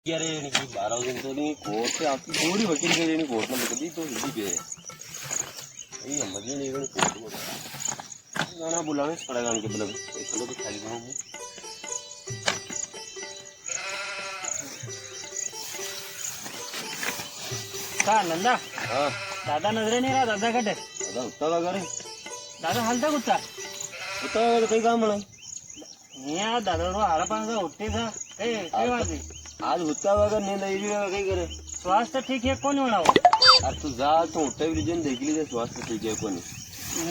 यार ये नहीं 12 दिन तो नहीं कोर्ट से आपकी पूरी वकील के लिए नहीं कोर्ट में कभी तो हिंदी पे है ये समझ नहीं गई कोर्ट में गाना बुलाने पड़ेगा उनके मतलब चलो तो खाली हूं का नंदा हां दादा नजरे नहीं रहा दादा कटे दादा उत्ता वगैरे दादा हलता कुत्ता उत्ता वगैरे काही काम म्हणा या दादा रो आरापांचा उठते था काय वाजी आज उत्ता वगैरे नहीं लई काही करे स्वास्थ्य ठीक है कोण म्हणावं आज तू जा तो उठे रिजन देखली ते स्वास्थ्य ठीक है कोणी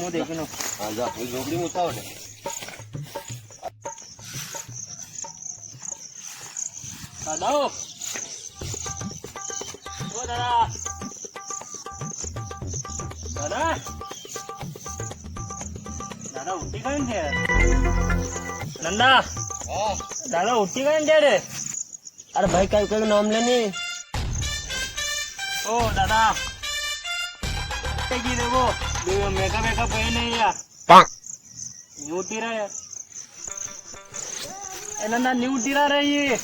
मु देखिनो हां जा मी झोपडी में उत्ता वाटे दादा ओ दादा दादा दादा उठी काय म्हणते नंदा हां दादा उठी काय म्हणते रे अरे भाई काय काय नाम लेने ओ दादा की देखो मेकअप वेकअप पहने या न्यूटी रहा है नंदा न्यूटी रहा रही है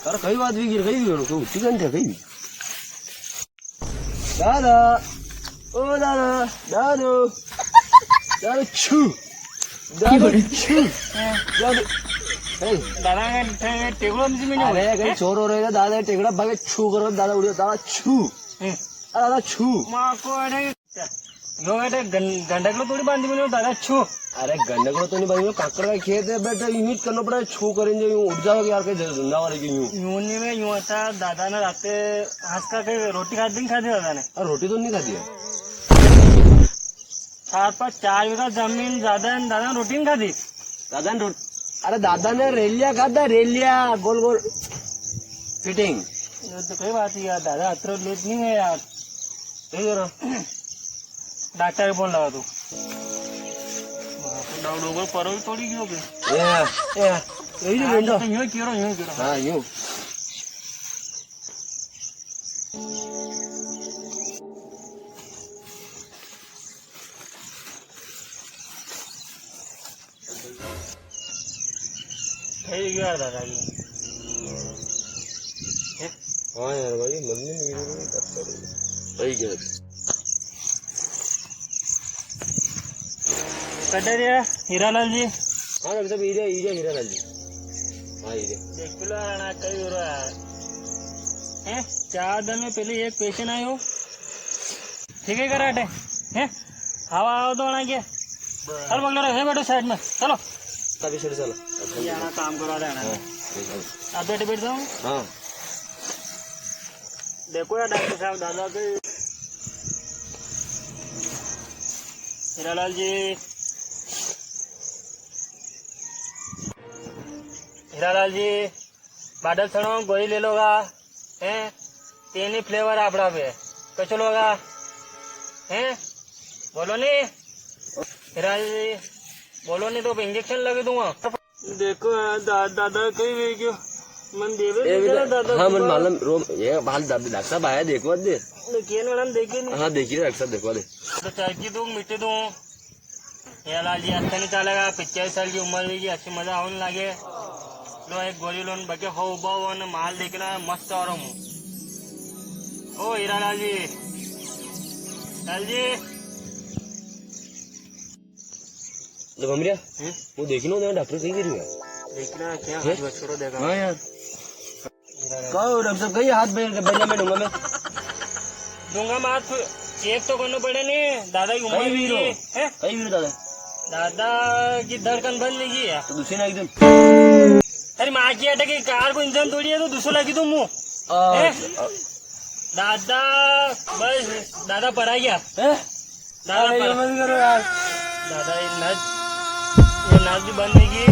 अरे कई बात भी गिर गई भी तो उठी गई कई दादा ओ दादा दादू दादू छू दादू छू दादू दादा टेगड़ो में अरे कहीं चोर हो रहेगा दादा टेकड़ा भागे छू करो दादा उड़ियो दादा छू अरे दादा छू माँ को अरे यो बेटे गंडकलो थोड़ी बांधी मैंने दादा छू अरे गंडक तो नहीं भाई काकड़ का खेत है बेटा यूं करना पड़ा छू करेंगे यूं उठ जाओगे यार कहीं जिंदा वाले की यूं यूं नहीं में यूं आता दादा ने राते हंस का कहीं रोटी खाते दिन खाते दादा ने अरे रोटी तो नहीं खाती है 4 बीघा जमीन ज्यादा है दादा ने रोटी नहीं खाती दादा ने अरे दादा ने रेलिया खाता रेलिया गोल गोल फिटिंग ये तो कोई बात ही यार दादा अत्र लेट नहीं है यार सही करो डॉक्टर को फोन लगा तू डॉक्टर परो थोड़ी क्यों ये यही जो बेंडो यूं क्यों हाँ यूं यार दादा की हाँ यार भाई मम्मी ने वही क्या कटर यार हीरालाल जी हाँ डॉक्टर साहब हीरा हीरा हीरा लाल जी हाँ हीरे 1 किलो आना कई हो रहा है 4 दिन में पहले एक पेशेंट आयो ठीक है कराटे हैं हवा आओ तो आना क्या चल बगल रहे बैठो साइड में चलो तभी सर चलो ये आना काम करा देना आप बैठ जाओ हाँ देखो यार डॉक्टर साहब दादा के हीरालाल जी हीरालाल जी बादल सड़ो गोली ले लोगा हैं 3 ही फ्लेवर आपड़ा पे कचो लोगा हैं बोलो नहीं हीरालाल जी बोलो नहीं तो इंजेक्शन लगे दूंगा देखो दादा कहीं भी क्यों मन देवे दादा हाँ मन मालूम रोम ये बाल डॉक्टर साहब आया देखो दे देखिए मैडम देखिए नहीं हाँ देखिए डॉक्टर साहब देखो दे तो चाय की दूँ मिट्टी दूँ ये लाल जी अच्छा नहीं चलेगा 45 साल की उम्र में अच्छी मजा आने लगे लो एक गोली लोन बके हो उबा माल देखना मस्त और हूँ ओ हीरा लाल जी घमरिया वो देखी ना डॉक्टर कहीं गिरी है देखना क्या छोड़ो देखा हाँ यार कहो डॉक्टर साहब कहीं हाथ बैठा में दूंगा मैं हाथ चेक तो करना पड़े नहीं दादा की उम्र भी है कहीं भी दादा दादा की धड़कन बंद नहीं की है तो दूसरी ना एकदम अरे माँ की अटक कार को इंजन तोड़ी है तो दूसरा लगी तुम मुँह दादा बस दादा पड़ा गया दादा करो यार दादा ये नस भी बंद नहीं की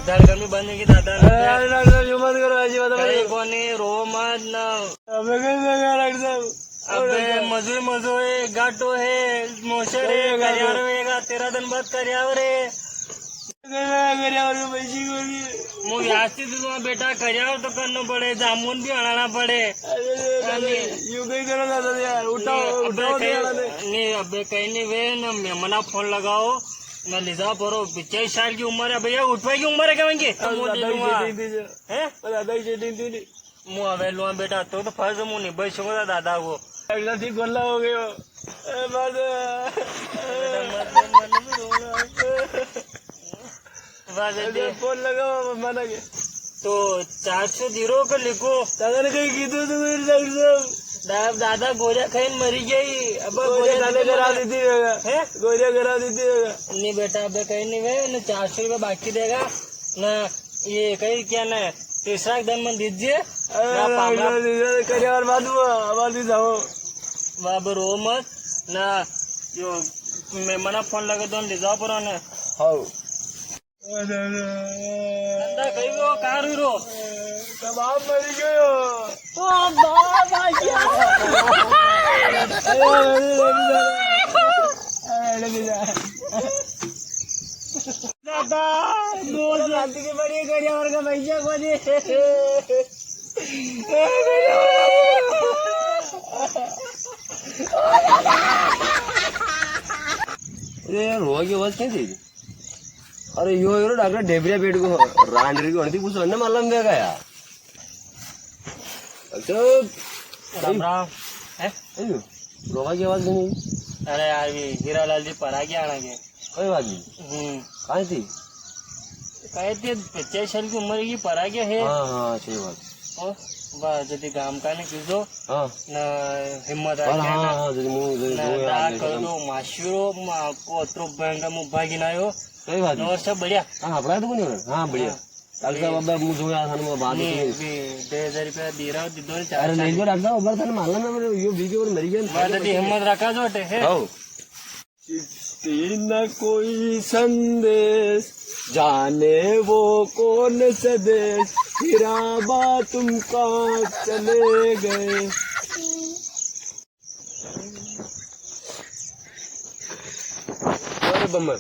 धड़कन भी बंद नहीं की दादा मत करो कोनी रो मत ना अबे मजूरी गाटो है मोशर है करियारो है 13 दिन बाद करियावर है मुझे याद बेटा करियावर तो करना पड़े जामुन भी बनाना पड़े यू कहीं करो दादा यार उठाओ नहीं अबे कहीं नहीं वे ना मेमना फोन लगाओ मैं लिजा परो 25 साल की उम्र है भैया, उठवाई की उम्र है क्या इनकी? हैं? दादा ही सेटिंग थी नहीं मुँह आवे लुआ बेटा, तो फर्ज मुँह निभाई सकूंगा दादा को। अगला ठीक गोला हो गयो फोन लगाओ मना के तो 400 का लिखो। दादा ने कहीं कीधु तो मेरे डॉक्टर साहब दादा गोरिया खाई मरी गई। अब गोरिया करा दी थी है, गोरिया करा दी थी नहीं बेटा अब कहीं नहीं वे न 400 रुपये बाकी देगा न, ये कहीं क्या न तीसरा धन मन दीजिए करियर बाद जाओ बाब रो मत ना, यो मैं मना फोन लगे तो ले जाओ पर ने हाउ अंदा कहीं वो कार रो कबाब मरी गयो दादा दो शादी की बड़ी करियर का पैसा को दे अरे यार रोआ की आवाज क्या थी? अरे यो डॉक्टर ढेबरिया पेट को रांडरी को पूछ ना मालूम देगा यार। अच्छा राम राम है रोआ की आवाज नहीं। अरे यार ये हीरालाल जी परा गया आना के कोई बात नहीं कहाँ थी? कहते 25 साल की उम्र की परा गया है। हाँ हाँ सही बात वाह जदी गाम का ने कीधो हाँ न हिम्मत हाँ आ हाँ ना करो माशिरो को अत्रो बैंक मु भागिनायो कोई बात नहीं और सब बढ़िया। हाँ अपना तो नहीं हाँ बढ़िया डॉक्टर साहब अब मुझे जोया था ना बात नहीं 2000 रुपया दे रहा हूँ दो अरे नहीं जो डॉक्टर साहब उबर था ना मालूम है मेरे यो बीके और मरी गया वाह जदी हिम्मत रखा जो अटे है। न कोई संदेश जाने वो कौन से देश फिराबा तुम कहाँ चले गए। अरे बम्बर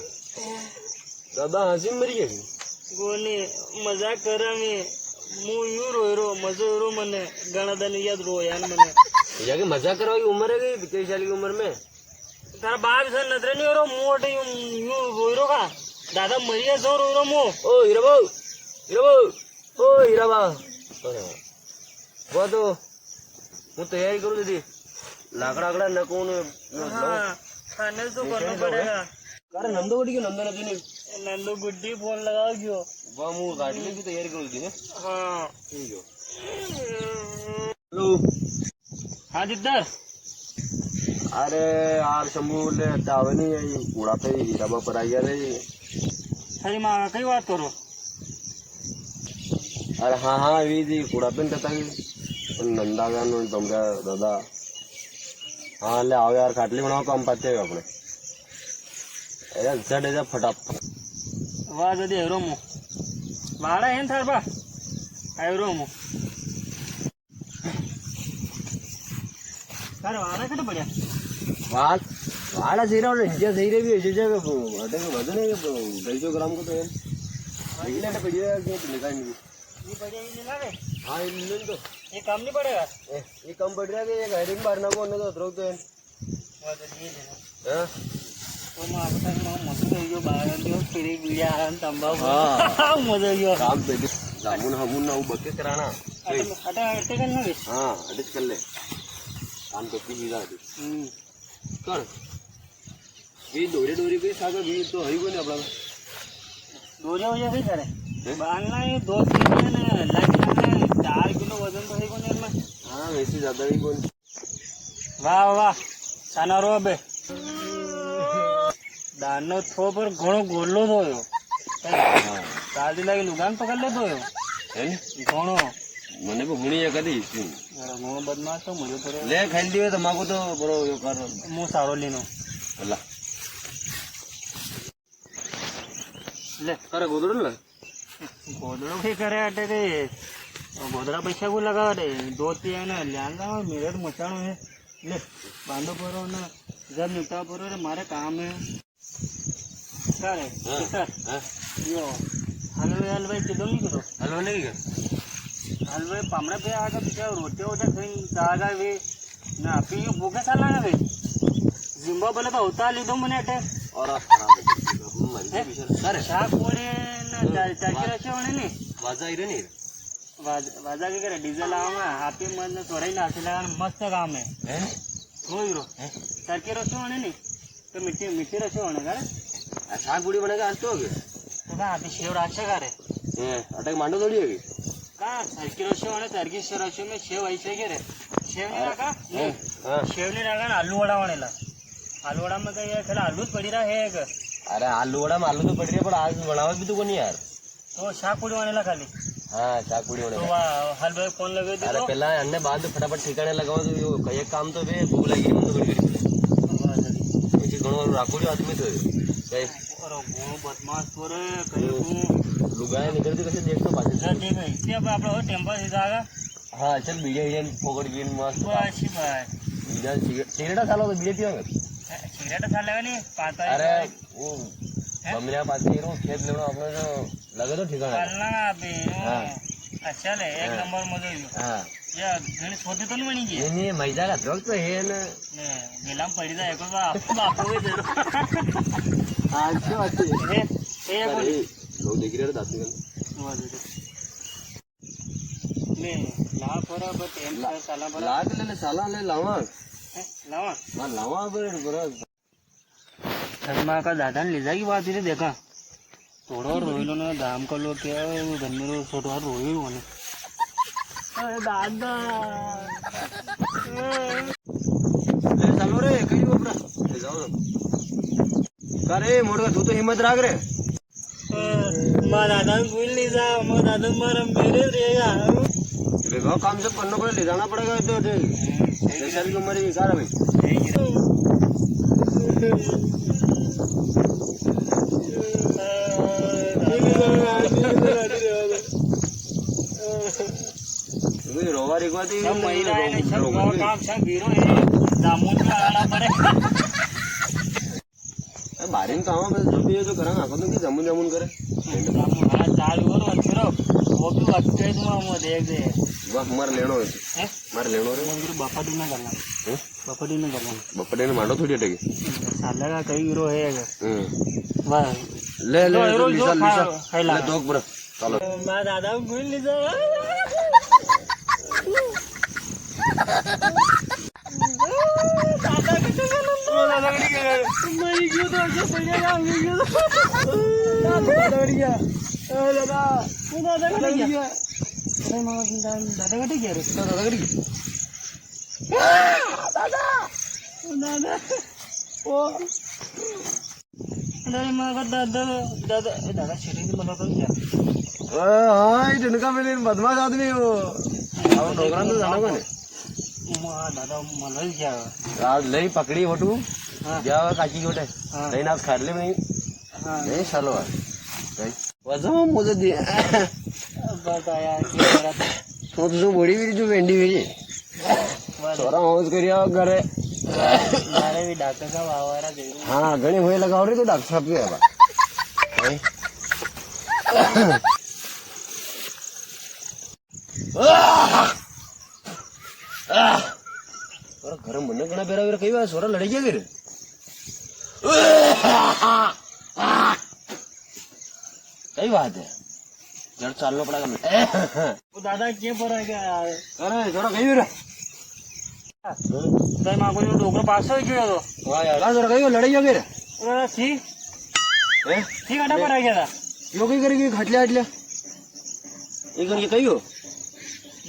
दादा हंसी मरी गई गोनी मजाक करा में मु यू रो मजो रो मने घना दिन याद रो यार मने जाके मजाक करो की उम्र है गई 25 साल की उम्र में तारा बाप से नजर नहीं हो रो मोट यू रो का दादा मरिया जो रो मु ओ हीरा बाबू ओ हीरा बाबू वो तो હું તૈયારી કરું દીદી લાકડા આકડા નકોને हाँ खाने तो करना पड़ेगा। અરે નંદો વડી ગયો નંદો નથી ને नंदू गुड्डी फोन लगाओ क्यों? વા હું ગાડી की तैयारी करूँ દીदी ने हाँ ठीक है हेलो हाँ जिद्दर अरे यार शंभू ले तावे नहीं आई कूड़ा पे हीरा बाबा पर आई रे अरे माँ कई बात करो। अरे हाँ हाँ वी जी कूड़ा पे कहता नंदा का तुमका दादा हाँ ले आओ यार खाटली बनाओ काम पाते हैं अपने अरे झट ऐसा फटाफट वाह जदी हेरो मु वाड़ा है थार बा हेरो मु तार वाड़ा कट बढ़िया वाल वाला सही रहा इंडिया सही रही भी ऐसे जगह अटे के वजन है 250 ग्राम को तो है लेकिन अटे बढ़िया के निकाल नहीं ये बढ़िया ये लेना रे। हाँ इंजन तो ये काम नहीं पड़ेगा। ये कम पड़ रहा है ये गाड़ी में भरना को तो अतरो तो है वाह जदी ये लेना हां तो मां बता मां मत यो बाहर जो तेरी बिया तंबाकू हाँ। मजा यो काम पे जामुन हमून ना बके कराना अटे अटे करना रे। हाँ अटे कर ले काम तो पी जा दे कर ये डोरी डोरी पे सागा भी तो हई को नहीं अपना दोरिया वजह से करे बांधना है 2-3 दिन लग 4 किलो वजन तो है को नहीं में। हाँ वैसे ज्यादा ही कौन वाह वाह साना रो बे दानो थो पर घणो गोलो थयो काली लागी लुगान पकड़ ले थयो है घणो મને કો હુણી એક હતી ઘણો બદમાશ તો મજો પડે લે ખાઈ દીવે તમાકુ તો બરો યો કર મુ સારો લીનો લા ले કરે ગોદડો લે गोदड़ो भी करे अटे रे गोदड़ा पैसा को लगा रे 2-3 है ना ल्याना मेरे मचानो है ले बांधो परो ना जब निपटा परो रे मारे काम है क्या रे हां यो हलवे किलो नहीं करो હલવા નહીં કે हलवे पामड़ा पे आकर पीछे रोटी वोटे खाई जागा वे ना पी भूखे साला ना वे जिम्बा बोले तो होता लीधो मने अटे और खराब મારી તો બિચારા સારે શાક પોડે ને ચારકી રસ્યો વણે ને વાજા આઈ રે ને વાજા કે કરે ડીઝલ આવામાં આપી મને થોડાઈ નાખી લાવવાનું મસ્ત કામ હે હે જોઈ રો ચારકી રસ્યો વણે ને તો મીઠી રસ્યો વણે કરે આ શાક પૂરી બને કે આલતો કે તો કા આપી સેવ રાખશે કરે હે અટક માંડો થોડી કે કા ચારકી રસ્યો વણે ચારકી રસ્યો में सेव आई છે કે રે सेव नहीं रखा हाँ सेव नहीं रखा आलू वड़ा वणेला आलू वड़ा में कहीं खाली आलू જ પડી રહ્યા है अरे आलू वड़ा में आलू तो पड़ रही है पर आज बनावा भी तो कोनी यार तो शाक पूरी वणेला खाली हाँ शाक पूरी तो बने हल भाई फोन लगे दी अरे पहला अन्ने बाद में फटाफट ठिकाने लगाओ तो यो कई काम तो बे भूख लगी मन तो करी પછી ઘણો રાખોડી આદમી તો કઈ અરે ઘણો બદમાશ તોરે કઈ હું લુગાય નીકળતી કશે દેખતો પાછળ ઠીક है તે આપણે હવે ટેમ્પલ સીધા આગળ हाँ चल बीजे बीजे पकड़ गई मस्त બસ ભાઈ बीजा सिगरेट सालो तो बीजे पियो સિગરેટ સાલ લેવાની પાતા अरे वो बमरिया पास ही रो खेत लेनो अपने जो लगे तो ठिकाना પાલના આપે हाँ अच्छा ले एक नंबर मजा આવ્યો हाँ યા ઘણી છોટી તો નહીં બની ગઈ ये नहीं मजा का द्रग तो है ना ને ગેલામ પડી જાય એક બાપો હોય જરો अच्छा अच्छा એ બોલ लोग देख रहे दादी का લે લા બરાબર ટેમ સાલા બરાબર लाग ले साला ले लावा લાવા मां लावा बराबर शर्मा का दादा ने ले जाएगी बात इधर देखा थोड़ा रोहिलो ने दाम कर लो क्या घर में छोटा रोहिल होने अरे दादा ले चलो रे कहीं बबरा ले जाओ करे मोड़ का तू तो हिम्मत रख रे माँ दादा भूल नहीं जा माँ दादा मारा मेरे रहेगा देखो काम सब करना पड़ेगा ले जाना पड़ेगा तो जैसा भी तुम्हारी विकार है भाई रोवा रिकवाती सब महिला है ना सब गाँव काम सब हीरो है दामोद का आना पड़े बारिंग काम है जो भी है जो करेंगे आपको तो कि जमुन जमुन करे दामोद हाँ चाल और अच्छे वो भी अच्छे तुम हम देख दे बस मार लेनो है मार लेनो रे मंदिर बापा डी में करना बापा डी में करना बपड़े ने मांडो थोड़ी अटकी साले का कई हीरो है वाह ले ले हीरो जो विशाल विशाल खाइला ले दोग ब्रो चलो मैं दादा भूल नहीं जा दादा कितने दादा कड़ी के मरी क्यों तो ऐसे पड़ेगा हम क्यों दादा कड़ी गया दादा वो दादा कड़ी गया अरे मां दादा कड़ी गया रे दादा कड़ी दादा दादा ओ अरे मां का दादा दादा दादा शरीर में लगा क्या हां ये ढनका में बदमाश आदमी हो अब प्रोग्राम तो जाना कोने मां दादा मलल क्या आज लई पकड़ी होटू हां जावा काची गोटे लई ना खाडले नहीं हां नहीं सालो भाई वजह मुझे दे बताया क्या तो जो बड़ी भी जो वेंडी हुई छोरा होज करिया घरे मारे भी डॉक्टर साहब आवारा दे हाँ घणी हुए लगाओ रे तो डॉक्टर साहब भी है और घर मन घना बेरा बेरा कई बार छोरा लड़ी गया फिर कई बात है जड़ चालना पड़ेगा वो दादा क्या पर है क्या अरे छोरा कई बार तो मां को जो डोकर पास हो गयो तो वाह यार छोरा कई बार लड़ी गया फिर अरे ठीक हैं ठीक आटा पर आ गया था यो कई करेगी खटल्या खटल्या एक ये कई हो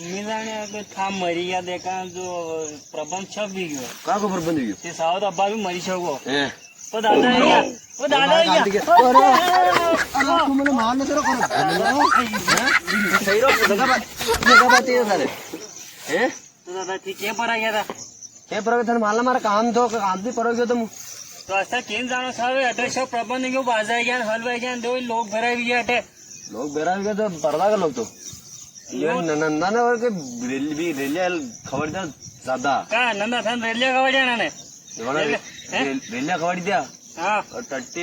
मी जाने अगर था मरी गया देखा जो प्रबंध छप भी गयो का खबर बंद हुई ते साउथ अब्बा भी मरी छको हैं वो दादा है क्या वो दादा है क्या अरे तू मैंने मार न तेरा करो सही रो जगह बात ये सारे हैं तो दादा ठीक है पर आ गया था ये पर थन माला मारा काम तो काम भी परोगे तुम तो ऐसा केन जानो सावे अटे सब प्रबंध क्यों बाजा गया हलवा गया दो लोग भरा भी गया अटे लोग बेरा गए तो पर्दा का लोग तो ये नंदा ने और के रेलिया खबर दिया ज्यादा का नंदा थान रेलिया का वजह ना ने रेलिया खबर दिया हाँ और टट्टी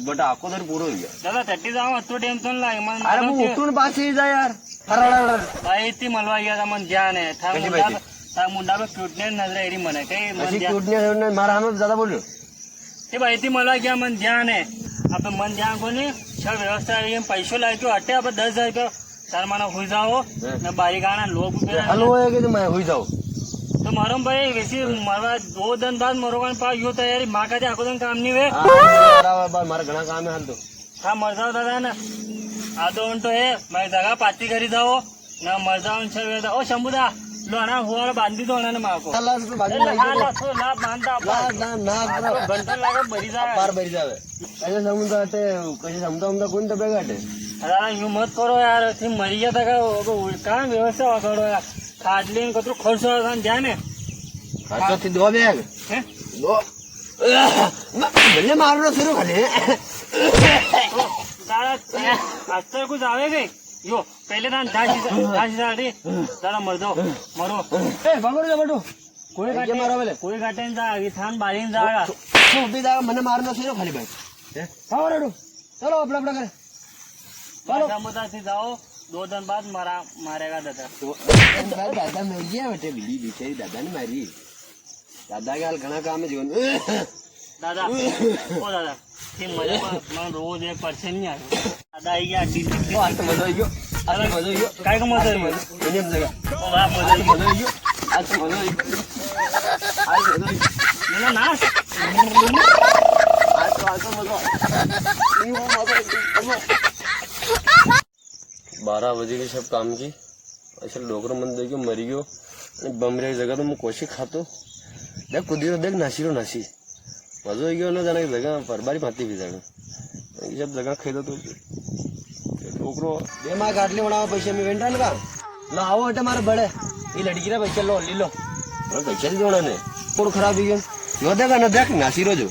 बट आको दर पूरा हो गया दादा थर्टी जाओ तो टेंशन लागे मन अरे वो उठून पास ही जा यार फराड़ा भाई इतनी मलवा गया था मन ध्यान है था मुंडा पे क्यूटने नजर एरी मने कई मन अच्छी ध्यान टूटने मारा हमें ज्यादा बोल रहे हो ये भाई इतनी मलवा गया मन ध्यान है આપણે મન ધ્યાન કોની છ વ્યવસ્થા આવી એમ પૈસો લાગ્યો અટે આપણે 10,000 રૂપિયા તાર મને હોઈ જાઓ ને બારી ગાણા લોક હાલો હોય કે મેં હોઈ જાઉં તો મારો ભાઈ વેસી મારવા 2 दिन बाद મરવાન પા યો તૈયારી માં કાજે આખો દિન કામ નહીં વે મારા ઘણા કામ હાલ તો હા મર જાઓ દાદા ને આધો ઘંટો હે મારી જગા પાતી કરી જાઓ ને મર જાઓ છે ઓ શંભુદા લોણા હુવાળા બાંધી દો ને માકો ઘંટો લાગે ભરી જાય બાર ભરી જાવે કશે સમુદ્ર હટે કશે સમતા કોણ તો ભેગા હટે અરે યુ મત કરો યાર થી મરી ગયા તા કામ વ્યવસ્થા વગાડો યાર ખાટલી ને કતરું ખર્ચો જાય ને ખર્ચો થી દો બેગ હે દો ભલે મારો શરૂ ખાલી તારા આસ્તે કુછ આવે ગઈ યો પહેલે તાન ધાસી સાડી તારા મર દો મરો એ ભગોડો જા બટુ કોઈ કે મારો બેલે કોઈ ગાટે ને જા થાન બારી ને જા શું ઉભી દા મને મારનો શરૂ ખાલી ભાઈ હે આવો રેડો ચલો આપણે કરે चलो मजा से जाओ 2 दिन बाद मारेगा दादा દાદા મેં ગયા બેટે બીડી બિચારી દાદા ને મારી દાદા કે હાલ ઘણા કામ જીવન दादा ओ दादा થી મને મને રોજ 1% નહીં આવ્યો દાદા આવી ગયા ડી હાલ તો મજો આવી ગયો હાલ મજો આવી ગયો કાઈ કો મજો આવી એને એમ જગા ઓ વાહ મજો આવી ગયો હાલ તો મજો આવી ગયો હાલ મજો ના ના હાલ તો મજો 12 बजे के सब काम की अच्छा डोकर मन देखियो मरी गयो बमरे जगह तो मैं कोशिश खातो देख कुदियो देख नासी रो नासी मजो आई गयो ना जाने जगह परबारी माती भी जाने ये सब जगह खेदो तो डोकरो दे मा गाटली बनावा पैसे में वेंटा लगा ला आओ हटे मारे बड़े ये लड़की रे पैसे लो ली लो पैसे जोड़ा ने पूरा खराब ही गयो यो देख ना देख नासी रो जो